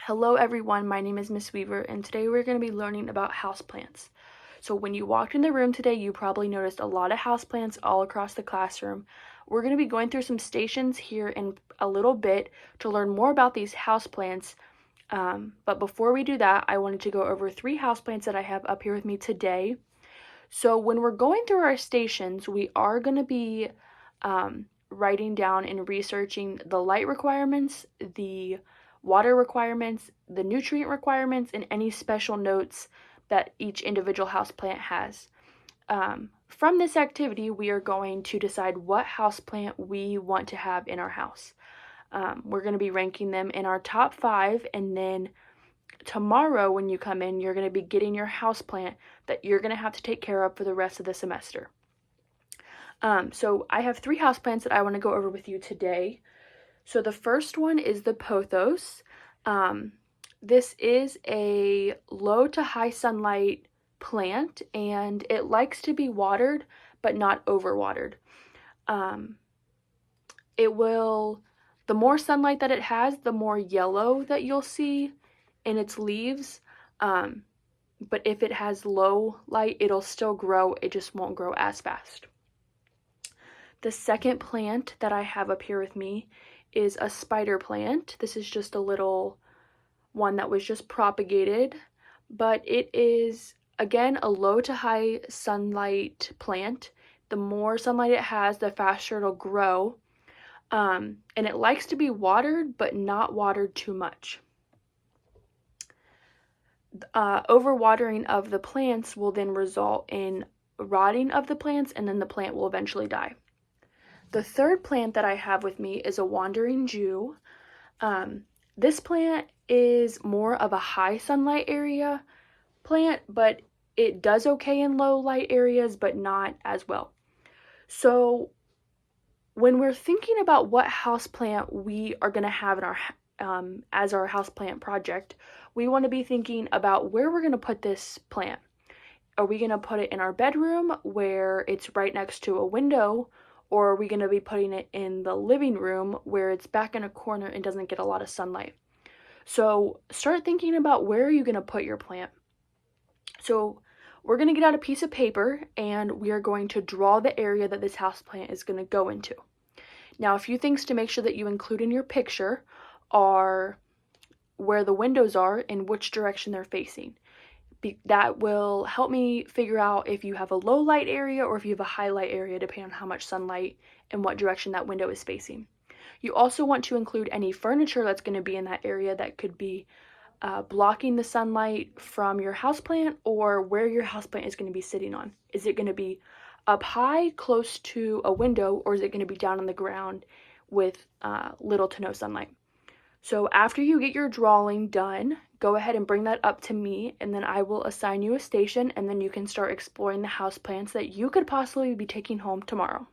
Hello everyone, my name is Miss Weaver and today we're going to be learning about houseplants. So when you walked in the room today, you probably noticed a lot of houseplants all across the classroom. We're going to be going through some stations here in a little bit to learn more about these houseplants. But before we do that, I wanted to go over 3 houseplants that I have up here with me today. So when we're going through our stations, we are going to be writing down and researching the light requirements, the water requirements, the nutrient requirements, and any special notes that each individual houseplant has. From this activity, we are going to decide what houseplant we want to have in our house. We're going to be ranking them in our top 5, and then tomorrow when you come in, you're going to be getting your houseplant that you're going to have to take care of for the rest of the semester. So I have 3 houseplants that I want to go over with you today. So the first one is the pothos. This is a low to high sunlight plant and it likes to be watered but not overwatered. The more sunlight that it has, the more yellow that you'll see in its leaves. But if it has low light, it'll still grow, it just won't grow as fast. The second plant that I have up here with me is a spider plant. This is just a little one that was just propagated, but it is, again, a low to high sunlight plant. The more sunlight it has, the faster it'll grow. And it likes to be watered, but not watered too much. Overwatering of the plants will then result in rotting of the plants, and then the plant will eventually die. The third plant that I have with me is a wandering Jew. This plant is more of a high sunlight area plant, but it does okay in low light areas, but not as well. So when we're thinking about what houseplant we are going to have in our as our houseplant project, we want to be thinking about where we're going to put this plant. Are we going to put it in our bedroom where it's right next to a window? Or are we going to be putting it in the living room where it's back in a corner and doesn't get a lot of sunlight? So start thinking about where are you going to put your plant. So we're going to get out a piece of paper and we are going to draw the area that this houseplant is going to go into. Now, a few things to make sure that you include in your picture are where the windows are and which direction they're facing. That will help me figure out if you have a low light area or if you have a high light area, depending on how much sunlight and what direction that window is facing. You also want to include any furniture that's going to be in that area that could be blocking the sunlight from your houseplant, or where your houseplant is going to be sitting on. Is it going to be up high, close to a window, or is it going to be down on the ground with little to no sunlight? So after you get your drawing done, go ahead and bring that up to me, and then I will assign you a station, and then you can start exploring the houseplants that you could possibly be taking home tomorrow.